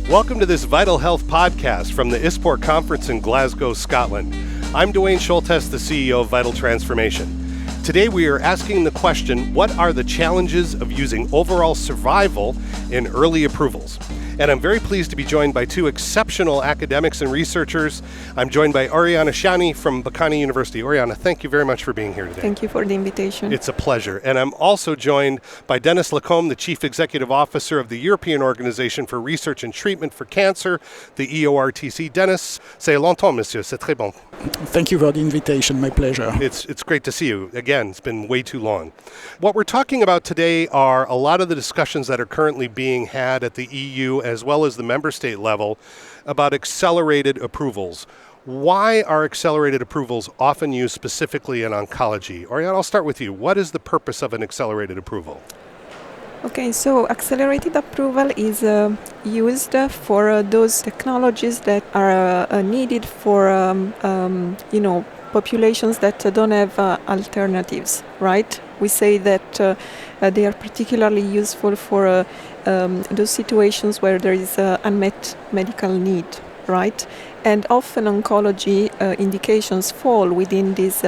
Welcome to this Vital Health podcast from the ISPOR conference in Glasgow, Scotland. I'm Duane Schulthess, the CEO of Vital Transformation. Today we are asking the question, what are the challenges of using overall survival in early approvals? And I'm very pleased to be joined by two exceptional academics and researchers. I'm joined by Oriana Ciani from Bocconi University. Oriana, thank you very much for being here today. Thank you for the invitation. It's a pleasure. And I'm also joined by Denis Lacombe, the Chief Executive Officer of the European Organization for Research and Treatment for Cancer, the EORTC. Denis, c'est longtemps, monsieur. C'est très bon. Thank you for the invitation. My pleasure. It's great to see you. Again, it's been way too long. What we're talking about today are a lot of the discussions that are currently being had at the EU as well as the member state level about accelerated approvals. Why are accelerated approvals often used specifically in oncology? Oriana, I'll start with you. What is the purpose of an accelerated approval? Okay, so accelerated approval is used for those technologies that are needed for, populations that don't have alternatives, right? We say that they are particularly useful for those situations where there is unmet medical need, right? And often oncology indications fall within this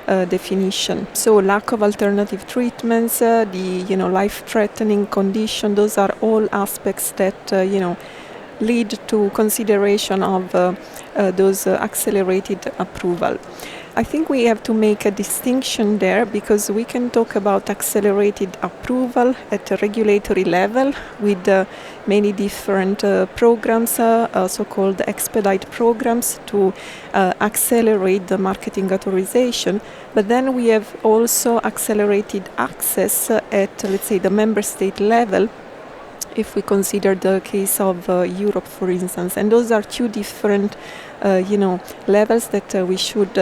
definition. So lack of alternative treatments, the life-threatening condition, those are all aspects that lead to consideration of those accelerated approval. I think we have to make a distinction there because we can talk about accelerated approval at a regulatory level with many different programs, so-called expedite programs to accelerate the marketing authorization. But then we have also accelerated access at, let's say, the member state level, if we consider the case of Europe, for instance. And those are two different levels that we should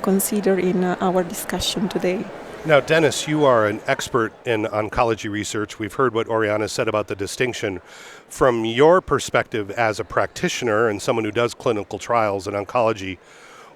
consider in our discussion today. Now, Denis, you are an expert in oncology research. We've heard what Oriana said about the distinction. From your perspective as a practitioner and someone who does clinical trials in oncology,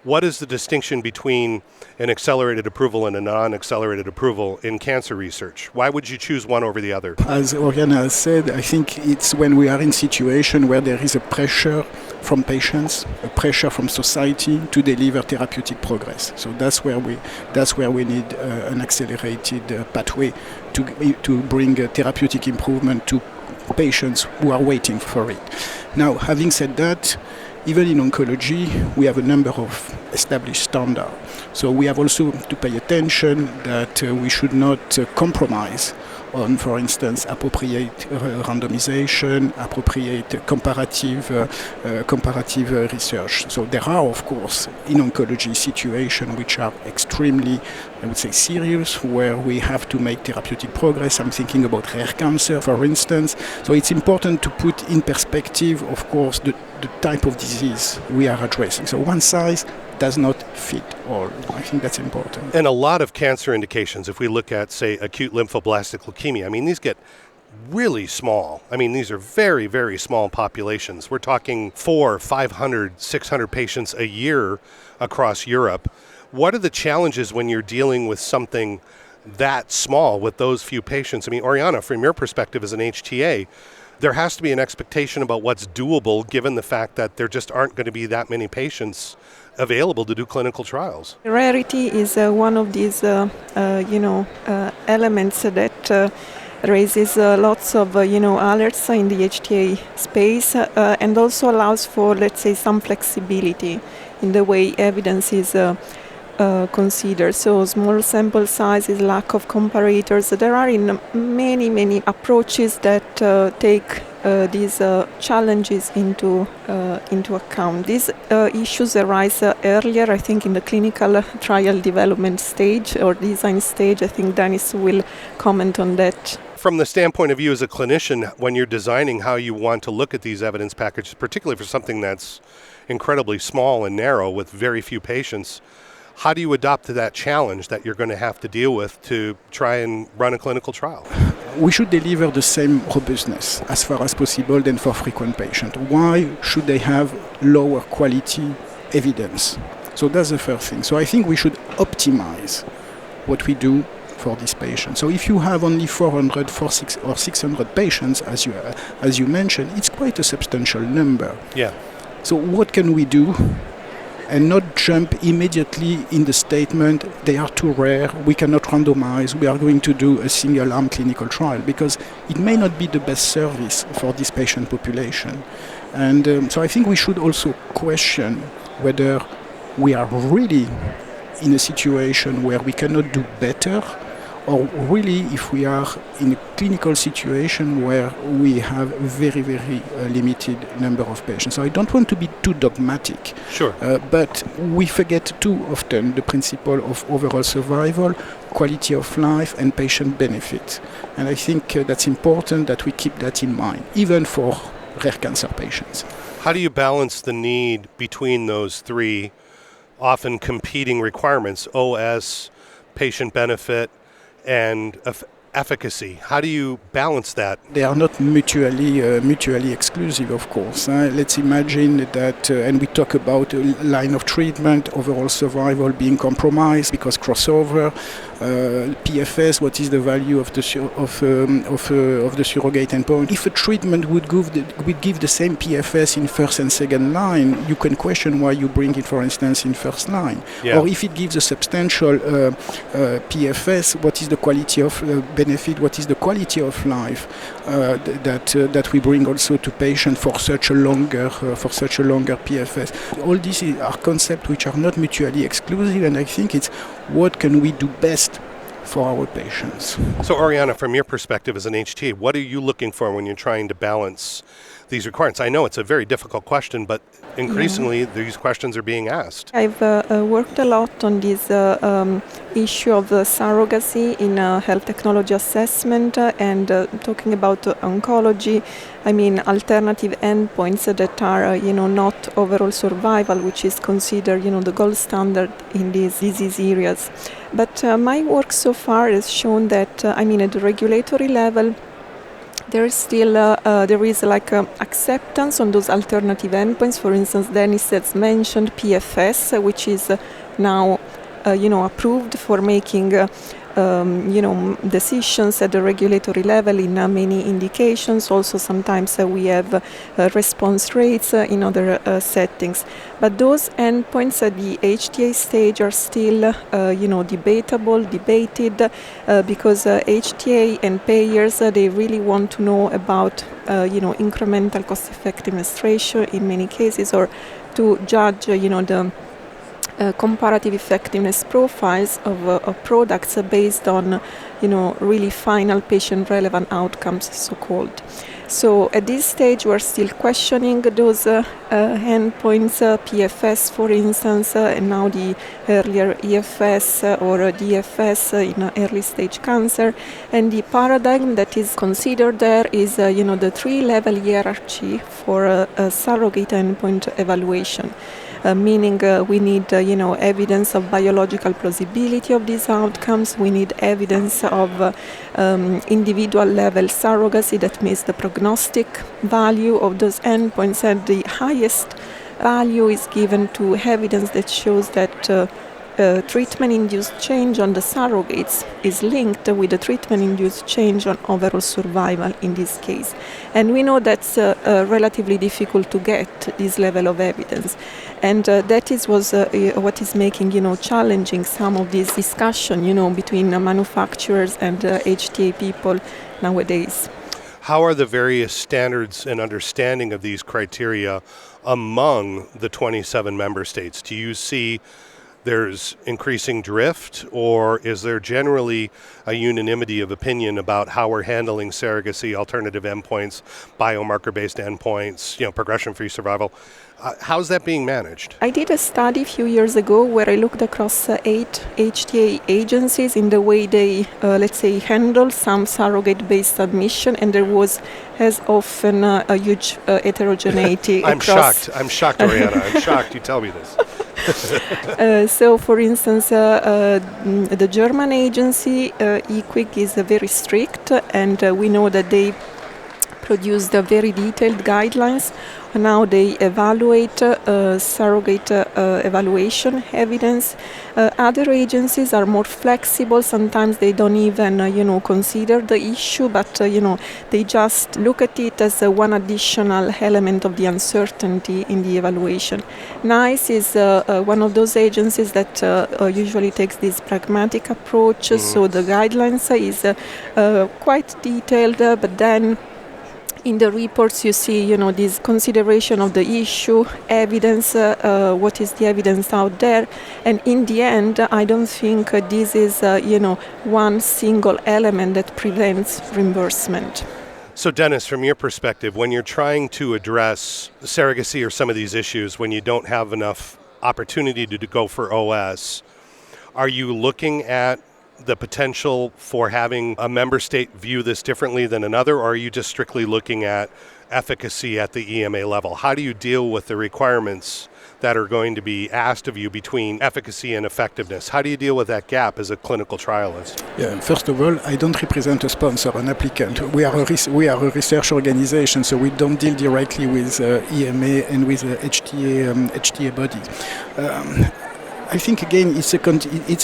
what is the distinction between an accelerated approval and a non-accelerated approval in cancer research? Why would you choose one over the other? As Oriana said, I think it's when we are in situation where there is a pressure from patients, a pressure from society to deliver therapeutic progress. So that's where we need an accelerated pathway to bring therapeutic improvement to patients who are waiting for it. Now, having said that, even in oncology, we have a number of established standards. So we have also to pay attention that we should not compromise on, for instance, appropriate randomization, appropriate comparative research. So there are, of course, in oncology situations which are extremely, I would say, serious, where we have to make therapeutic progress. I'm thinking about rare cancer, for instance. So it's important to put in perspective, of course, the type of disease we are addressing. So one size does not fit all. I think that's important. And a lot of cancer indications, if we look at, say, acute lymphoblastic leukemia, I mean, these get really small. I mean, these are very, very small populations. We're talking 400, 500, 600 patients a year across Europe. What are the challenges when you're dealing with something that small with those few patients? I mean, Oriana, from your perspective as an HTA, there has to be an expectation about what's doable given the fact that there just aren't going to be that many patients available to do clinical trials. Rarity is one of these, elements that raises lots of, alerts in the HTA space and also allows for, let's say, some flexibility in the way evidence is considered. So small sample sizes, lack of comparators. There are many approaches that take these challenges into account. These issues arise earlier, I think, in the clinical trial development stage or design stage. I think Denis will comment on that. From the standpoint of you as a clinician, when you're designing how you want to look at these evidence packages, particularly for something that's incredibly small and narrow with very few patients, how do you adapt to that challenge that you're going to have to deal with to try and run a clinical trial? We should deliver the same robustness as far as possible than for frequent patients. Why should they have lower quality evidence? So that's the first thing. So I think we should optimize what we do for this patient. So if you have only 400 or 600 patients, as you mentioned, it's quite a substantial number. Yeah. So what can we do? And not jump immediately in the statement, they are too rare, we cannot randomize, we are going to do a single-arm clinical trial, because it may not be the best service for this patient population. And so I think we should also question whether we are really in a situation where we cannot do better, or really if we are in a clinical situation where we have very, very limited number of patients. So I don't want to be too dogmatic. Sure. But we forget too often the principle of overall survival, quality of life, and patient benefit. And I think that's important that we keep that in mind, even for rare cancer patients. How do you balance the need between those three often competing requirements, OS, patient benefit, and efficacy? How do you balance that? They are not mutually exclusive, of course. Let's imagine that, and we talk about a line of treatment, overall survival being compromised because crossover, PFS. What is the value of the surrogate endpoint? If a treatment would give the same PFS in first and second line, you can question why you bring it, for instance, in first line. Yeah. Or if it gives a substantial PFS, what is the quality of benefit? What is the quality of life that we bring also to patients for such a longer PFS? All these are concepts which are not mutually exclusive, and I think it's what can we do best for our patients. So Oriana, from your perspective as an HTA, what are you looking for when you're trying to balance these requirements? I know it's a very difficult question, but increasingly these questions are being asked. I've worked a lot on this issue of surrogacy in health technology assessment and talking about oncology. I mean, alternative endpoints that are, not overall survival, which is considered, the gold standard in these disease areas. But my work so far has shown that, at the regulatory level, there is still acceptance on those alternative endpoints. For instance, Denis has mentioned PFS, which is now approved for making decisions at the regulatory level in many indications. Also, sometimes we have response rates in other settings. But those endpoints at the HTA stage are still, debated, because HTA and payers, they really want to know about, incremental cost-effectiveness ratio in many cases, or to judge, the comparative effectiveness profiles of products based on, really final patient-relevant outcomes, so-called. So at this stage, we're still questioning those endpoints, PFS, for instance, and now the earlier EFS or DFS in early-stage cancer. And the paradigm that is considered there is, the three-level hierarchy for a surrogate endpoint evaluation. Meaning we need, evidence of biological plausibility of these outcomes. We need evidence of individual level surrogacy, that means the prognostic value of those endpoints, and the highest value is given to evidence that shows that treatment-induced change on the surrogates is linked with the treatment-induced change on overall survival in this case. And we know that's relatively difficult to get, this level of evidence. And that is what is making, challenging some of this discussion, between manufacturers and HTA people nowadays. How are the various standards and understanding of these criteria among the 27 member states? Do you see there's increasing drift, or is there generally a unanimity of opinion about how we're handling surrogacy, alternative endpoints, biomarker-based endpoints, progression-free survival? How's that being managed? I did a study a few years ago where I looked across 8 HTA agencies in the way they, handle some surrogate-based submission, and there was, as often, a huge heterogeneity. I'm shocked, Oriana. I'm shocked you tell me this. So, for instance, the German agency, EQUIG, is very strict, and we know that they produced very detailed guidelines. Now they evaluate surrogate evaluation evidence. Other agencies are more flexible. Sometimes they don't even, consider the issue, but they just look at it as one additional element of the uncertainty in the evaluation. NICE is one of those agencies that usually takes this pragmatic approach. So the guidelines is quite detailed, but then in the reports you see, this consideration of the issue, evidence, what is the evidence out there, and in the end, I don't think this is, one single element that prevents reimbursement. So Denis, from your perspective, when you're trying to address surrogacy or some of these issues, when you don't have enough opportunity to go for OS, are you looking at the potential for having a member state view this differently than another, or are you just strictly looking at efficacy at the EMA level? How do you deal with the requirements that are going to be asked of you between efficacy and effectiveness? How do you deal with that gap as a clinical trialist? Yeah, first of all, I don't represent a sponsor, an applicant. We are a research organization, so we don't deal directly with EMA and with HTA bodies. I think, again, it's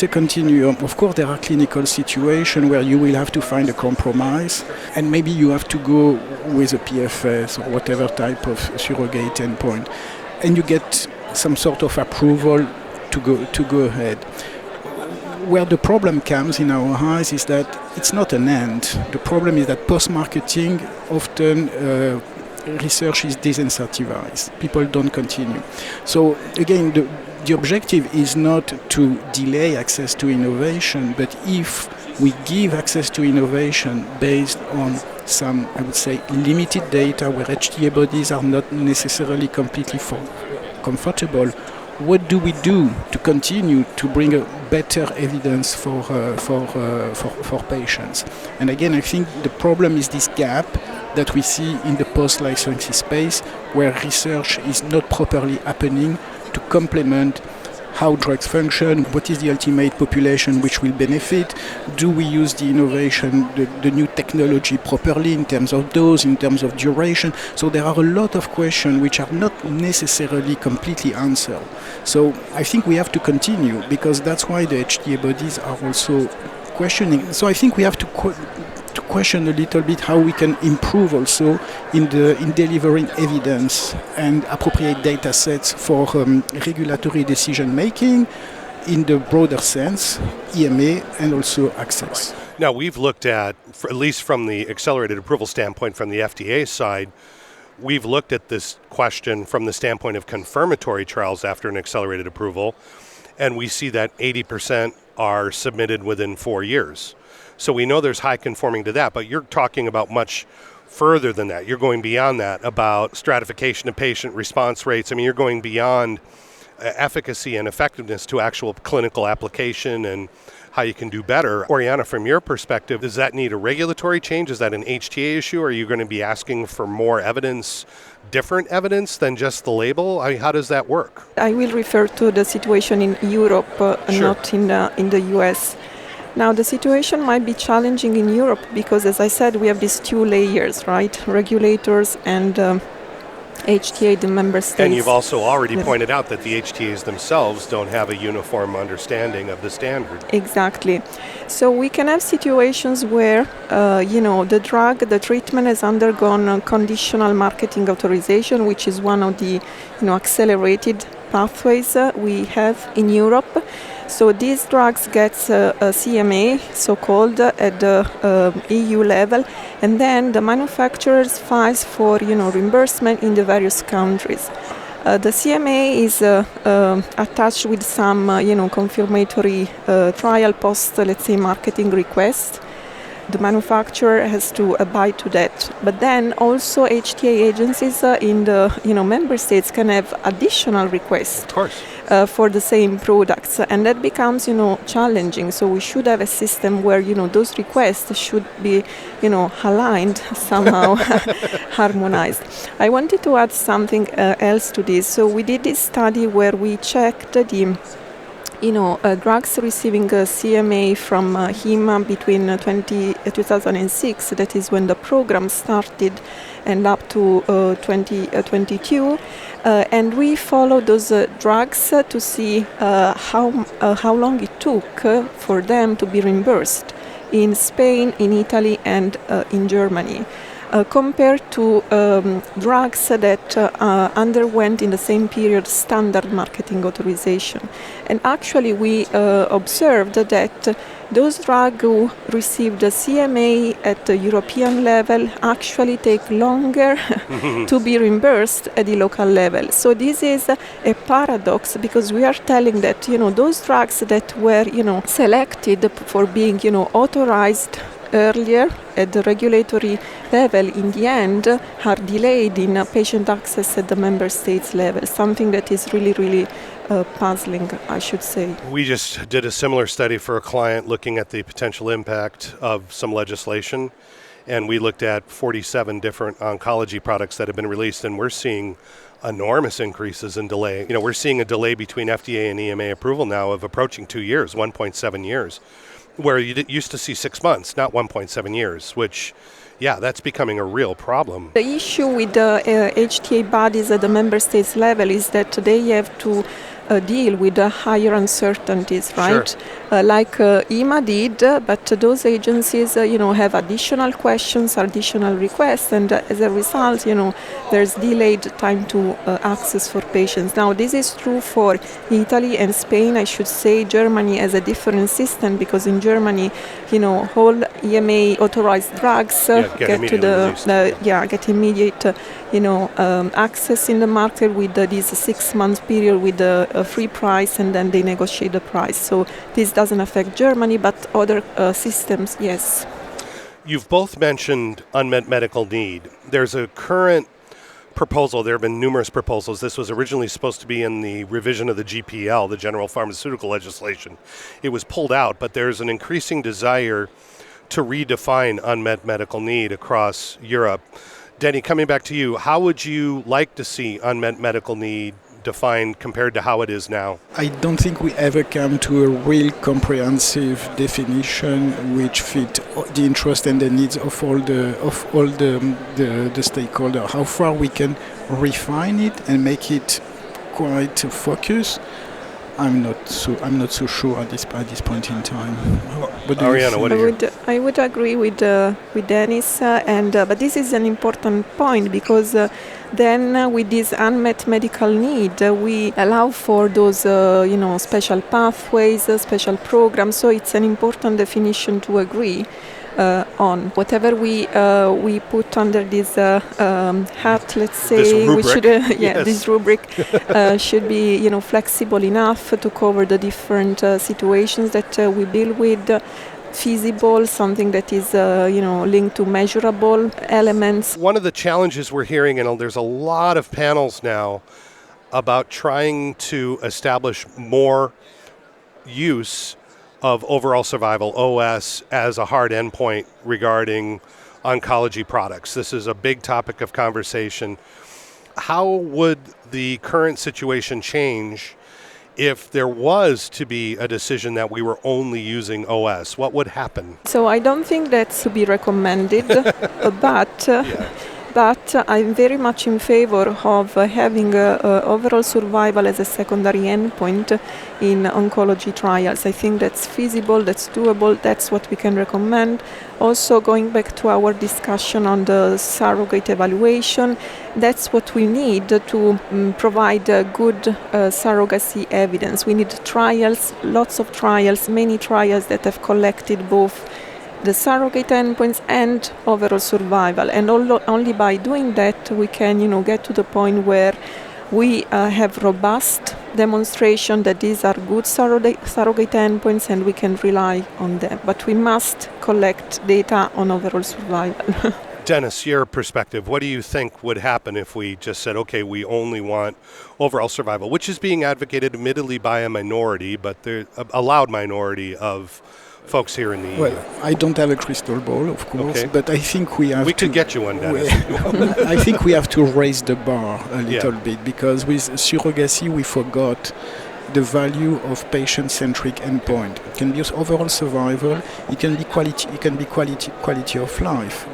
a continuum. Of course, there are clinical situations where you will have to find a compromise, and maybe you have to go with a PFS or whatever type of surrogate endpoint, and you get some sort of approval to go ahead. Where the problem comes in our eyes is that it's not an end. The problem is that post-marketing often research is disincentivized. People don't continue. So again, the objective is not to delay access to innovation, but if we give access to innovation based on some, I would say, limited data where HTA bodies are not necessarily completely comfortable, what do we do to continue to bring a better evidence for patients? And again, I think the problem is this gap that we see in the post-licensing space, where research is not properly happening to complement how drugs function, what is the ultimate population which will benefit, do we use the innovation, the new technology properly in terms of dose, in terms of duration. So there are a lot of questions which are not necessarily completely answered. So I think we have to continue, because that's why the HTA bodies are also questioning. So I think we have to question a little bit how we can improve also in delivering evidence and appropriate data sets for regulatory decision making in the broader sense, EMA and also access. Now, we've looked at least from the accelerated approval standpoint from the FDA side, we've looked at this question from the standpoint of confirmatory trials after an accelerated approval, and we see that 80% are submitted within 4 years. So we know there's high conforming to that, but you're talking about much further than that. You're going beyond that, about stratification of patient response rates. I mean, you're going beyond efficacy and effectiveness to actual clinical application and how you can do better. Oriana, from your perspective, does that need a regulatory change? Is that an HTA issue? Are you going to be asking for more evidence, different evidence than just the label? I mean, how does that work? I will refer to the situation in Europe, Sure. Not in the US. Now, the situation might be challenging in Europe because, as I said, we have these two layers, right? Regulators and HTA, the member states. And you've also already pointed out that the HTAs themselves don't have a uniform understanding of the standard. Exactly. So we can have situations where, the drug, the treatment has undergone conditional marketing authorization, which is one of the, accelerated pathways we have in Europe. So these drugs get a CMA, so-called, at the EU level, and then the manufacturers files for reimbursement in the various countries. The CMA is attached with some confirmatory trial post, let's say, marketing request. The manufacturer has to abide to that. But then also HTA agencies in the member states can have additional requests. Of course. For the same products, and that becomes challenging. So we should have a system where those requests should be aligned somehow, harmonized. I wanted to add something else to this. So we did this study where we checked the drugs receiving a CMA from HEMA between 2006, that is when the program started, and up to 2022. And we follow those drugs to see how long it took for them to be reimbursed in Spain, in Italy, and in Germany. Compared to drugs that underwent in the same period standard marketing authorization. And actually we observed that those drugs who received a CMA at the European level actually take longer to be reimbursed at the local level. So this is a paradox, because we are telling that those drugs that were selected for being authorized earlier at the regulatory level, in the end, are delayed in patient access at the member states level, something that is really, really puzzling, I should say. We just did a similar study for a client looking at the potential impact of some legislation, and we looked at 47 different oncology products that have been released, and we're seeing enormous increases in delay. We're seeing a delay between FDA and EMA approval now of approaching 2 years, 1.7 years. Where you used to see 6 months, not 1.7 years, which, that's becoming a real problem. The issue with the HTA bodies at the member states level is that they have to deal with higher uncertainties, right? Sure. Like EMA did, but those agencies, have additional questions, additional requests, and as a result, there's delayed time to access for patients. Now, this is true for Italy and Spain. I should say Germany has a different system, because in Germany, whole EMA authorized drugs get immediate access in the market with this 6 month period with a free price, and then they negotiate the price. So this doesn't affect Germany, but other systems, yes. You've both mentioned unmet medical need. There's a current proposal. There have been numerous proposals. This was originally supposed to be in the revision of the GPL, the General Pharmaceutical Legislation. It was pulled out, but there's an increasing desire to redefine unmet medical need across Europe. Denny, coming back to you, how would you like to see unmet medical need defined compared to how it is now? I don't think we ever come to a real comprehensive definition which fit the interest and the needs of all the stakeholders. How far we can refine it and make it quite focused, I'm not so sure at this point in time. Oriana, what do you think? I would agree with Denis, but this is an important point, because then with this unmet medical need, we allow for those special pathways, special programs. So it's an important definition to agree on. Whatever we put under this hat, let's say, we should this rubric should be flexible enough to cover the different situations that we deal with. Feasible, something that is linked to measurable elements. One of the challenges we're hearing, and there's a lot of panels now about trying to establish more use of overall survival, OS, as a hard endpoint regarding oncology products. This is a big topic of conversation. How would the current situation change if there was to be a decision that we were only using OS? What would happen? So I don't think that's to be recommended, but I'm very much in favor of having overall survival as a secondary endpoint in oncology trials. I think that's feasible, that's doable, that's what we can recommend. Also, going back to our discussion on the surrogate evaluation, that's what we need to provide good surrogacy evidence. We need trials, lots of trials, many trials that have collected both the surrogate endpoints and overall survival. And only by doing that we can get to the point where we have robust demonstration that these are good surrogate endpoints and we can rely on them. But we must collect data on overall survival. Denis, your perspective, what do you think would happen if we just said, okay, we only want overall survival, which is being advocated admittedly by a minority, but a loud minority of folks here in the EU? Well, I don't have a crystal ball, of course, but I think we have We could get you one, Denis. I think we have to raise the bar a little bit, because with surrogacy we forgot the value of patient-centric endpoint. It can be overall survival. It can be quality of life.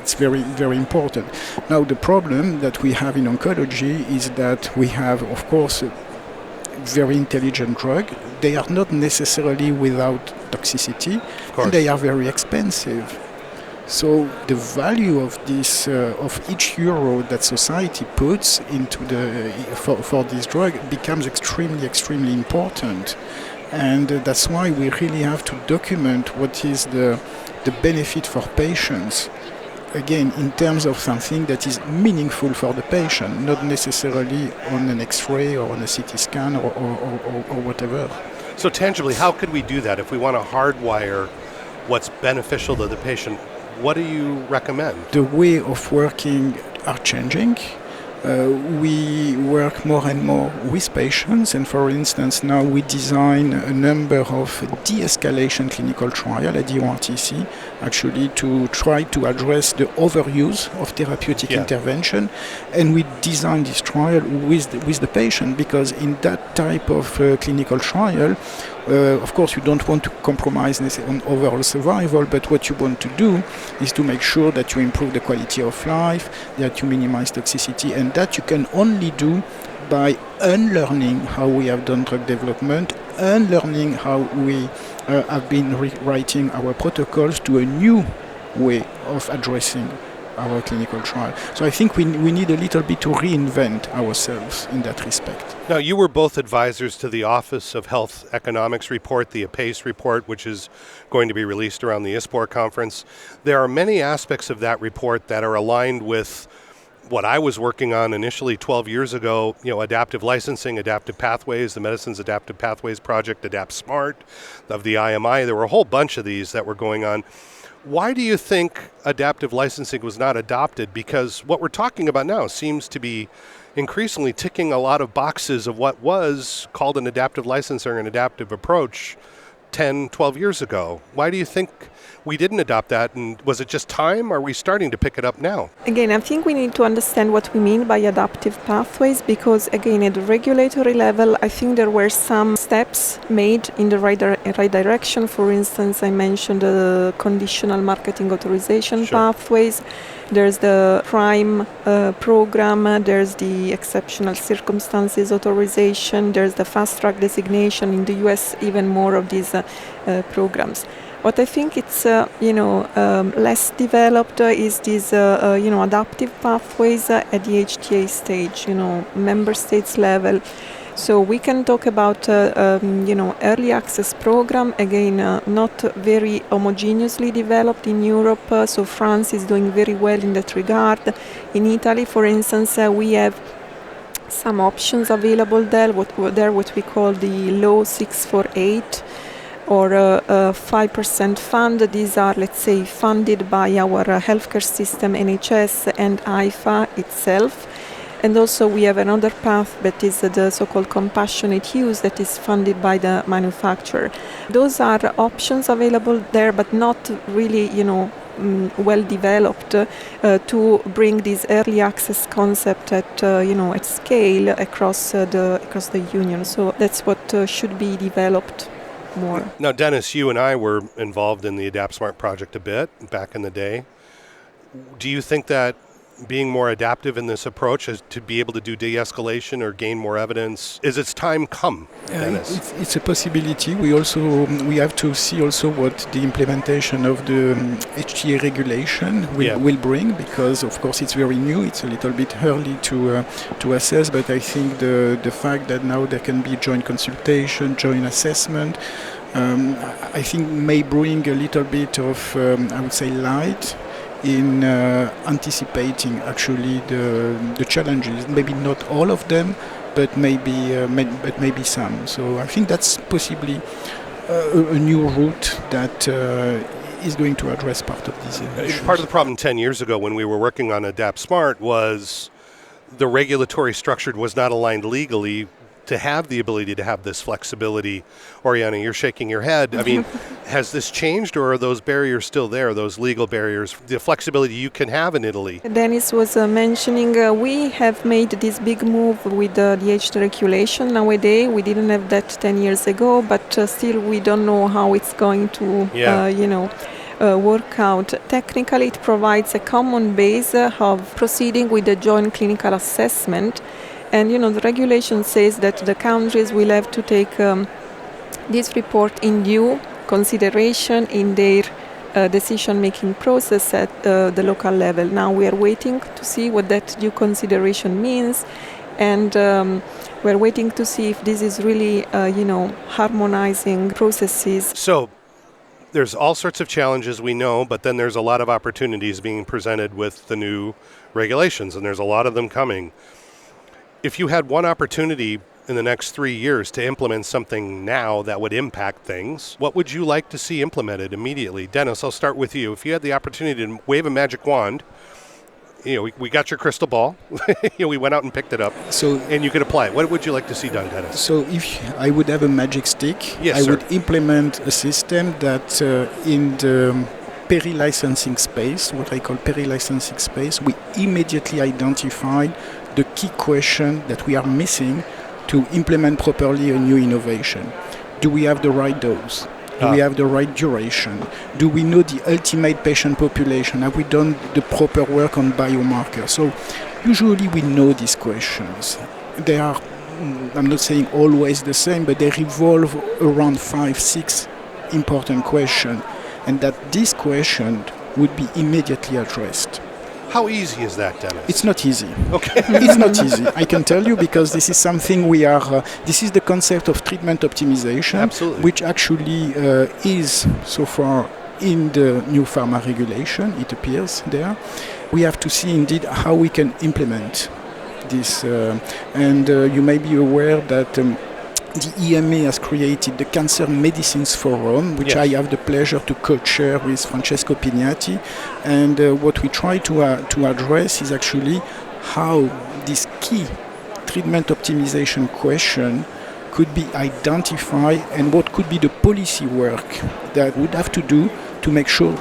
It's very, very important. Now, the problem that we have in oncology is that we have, of course, a very intelligent drug. They are not necessarily without toxicity, and they are very expensive. So the value of this, of each euro that society puts into for this drug becomes extremely important, and that's why we really have to document what is the benefit for patients. Again, in terms of something that is meaningful for the patient, not necessarily on an X-ray or on a CT scan or whatever. So tangibly, how could we do that if we want to hardwire what's beneficial to the patient? What do you recommend? The way of working are changing. We work more and more with patients, and for instance, now we design a number of de-escalation clinical trials at EORTC, actually to try to address the overuse of therapeutic intervention, and we design this trial with the patient, because in that type of clinical trial, of course, you don't want to compromise on overall survival, but what you want to do is to make sure that you improve the quality of life, that you minimize toxicity, and that you can only do by unlearning how we have done drug development, unlearning how we have been rewriting our protocols to a new way of addressing our clinical trial. So I think we need a little bit to reinvent ourselves in that respect. Now, you were both advisors to the Office of Health Economics report, the APACE report, which is going to be released around the ISPOR conference. There are many aspects of that report that are aligned with what I was working on initially 12 years ago, adaptive licensing, adaptive pathways, the Medicines Adaptive Pathways Project, Adapt Smart, of the IMI. There were a whole bunch of these that were going on. Why do you think adaptive licensing was not adopted? Because what we're talking about now seems to be increasingly ticking a lot of boxes of what was called an adaptive licensing or an adaptive approach 10, 12 years ago. Why do you think we didn't adopt that? And was it just time? Or are we starting to pick it up now? Again, I think we need to understand what we mean by adaptive pathways, because again, at the regulatory level, I think there were some steps made in the right direction. For instance, I mentioned the conditional marketing authorization pathways. There's the PRIME program, there's the exceptional circumstances authorization, there's the fast track designation. In the US, even more of these programs. What I think it's less developed is these adaptive pathways at the HTA stage, member states level. So we can talk about early access program, again not very homogeneously developed in Europe. So France is doing very well in that regard. In Italy, for instance, we have some options available there. What we call the Law 648. Or a 5% fund. These are, let's say, funded by our healthcare system, NHS, and IFA itself. And also we have another path that is the so-called compassionate use that is funded by the manufacturer. Those are options available there, but not really, well developed to bring this early access concept at scale across the union. So that's what should be developed more. Now, Denis, you and I were involved in the Adapt Smart project a bit back in the day. Do you think that being more adaptive in this approach is to be able to do de-escalation or gain more evidence? Is its time come, Denis? It's a possibility. We have to see also what the implementation of the HTA regulation will bring, because of course it's very new. It's a little bit early to assess, but I think the fact that now there can be joint consultation, joint assessment, I think may bring a little bit of I would say light in anticipating actually the challenges. Maybe not all of them, but maybe some. So I think that's possibly a new route that is going to address part of these issues. Part of the problem 10 years ago when we were working on Adapt Smart was the regulatory structure was not aligned legally to have the ability to have this flexibility. Oriana, you're shaking your head. I mean, has this changed, or are those barriers still there, those legal barriers, the flexibility you can have in Italy? Dennis was mentioning we have made this big move with the age regulation nowadays. We didn't have that 10 years ago, but still we don't know how it's going to, work out. Technically, it provides a common base of proceeding with the joint clinical assessment. And, the regulation says that the countries will have to take this report in due consideration in their decision-making process at the local level. Now we are waiting to see what that due consideration means, and we're waiting to see if this is really, harmonizing processes. So there's all sorts of challenges we know, but then there's a lot of opportunities being presented with the new regulations, and there's a lot of them coming. If you had one opportunity in the next 3 years to implement something now that would impact things, what would you like to see implemented immediately? Dennis, I'll start with you. If you had the opportunity to wave a magic wand, we got your crystal ball. We went out and picked it up, and you could apply it. What would you like to see done, Dennis? So if I would have a magic stick, yes, I sir. would implement a system that in the peri-licensing space, what I call peri-licensing space, we immediately identify the key question that we are missing to implement properly a new innovation. Do we have the right dose? Do we have the right duration? Do we know the ultimate patient population? Have we done the proper work on biomarkers? So usually we know these questions. They are, I'm not saying always the same, but they revolve around 5-6 important questions, and that this question would be immediately addressed. How easy is that, Dennis? It's not easy. Okay. It's not easy. I can tell you, because this is something we are, this is the concept of treatment optimization. Absolutely. Which actually is so far in the new pharma regulation, it appears there. We have to see indeed how we can implement this. And you may be aware that the EMA has created the Cancer Medicines Forum, which yes. I have the pleasure to co-chair with Francesco Pignati. And what we try to address is actually how this key treatment optimization question could be identified, and what could be the policy work that would have to do to make sure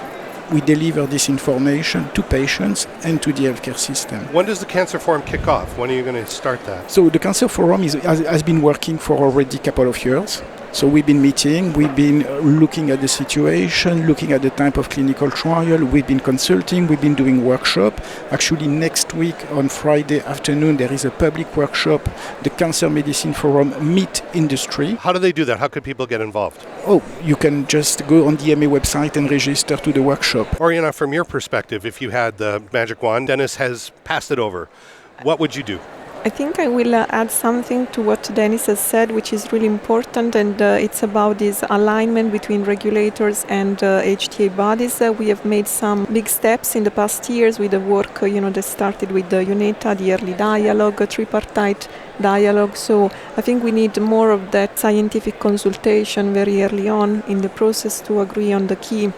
we deliver this information to patients and to the healthcare system. When does the Cancer Forum kick off? When are you going to start that? So the Cancer Forum has been working for already a couple of years. So we've been meeting, we've been looking at the situation, looking at the type of clinical trial, we've been consulting, we've been doing workshop. Actually next week on Friday afternoon there is a public workshop, the Cancer Medicine Forum Meet Industry. How do they do that? How could people get involved? Oh, you can just go on the EMA website and register to the workshop. Oriana, from your perspective, if you had the magic wand, Dennis has passed it over, what would you do? I think I will add something to what Dennis has said, which is really important, and it's about this alignment between regulators and HTA bodies. We have made some big steps in the past years with the work that started with the UNETA, the early dialogue, tripartite dialogue. So I think we need more of that scientific consultation very early on in the process to agree on the key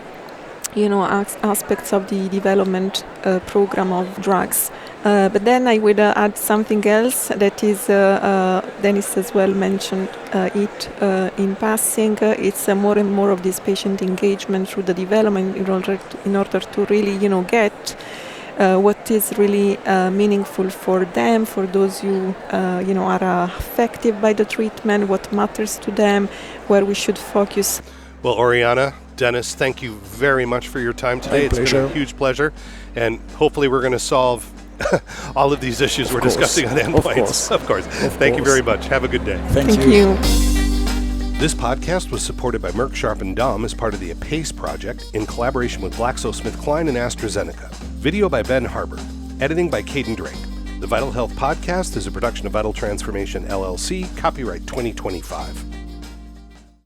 aspects of the development program of drugs. But then I would add something else that is, Dennis as well mentioned it in passing. It's more and more of this patient engagement through the development in order to really, get what is really meaningful for them, for those who, are affected by the treatment, what matters to them, where we should focus. Well, Oriana, Dennis, thank you very much for your time today. It's been a huge pleasure, and hopefully we're going to solve all of these issues we're discussing on endpoints. Of course. Thank you very much. Have a good day. Thank you. This podcast was supported by Merck Sharp & Dahm as part of the APACE project in collaboration with GlaxoSmithKline and AstraZeneca. Video by Ben Harbour. Editing by Caden Drake. The Vital Health Podcast is a production of Vital Transformation LLC, copyright 2025.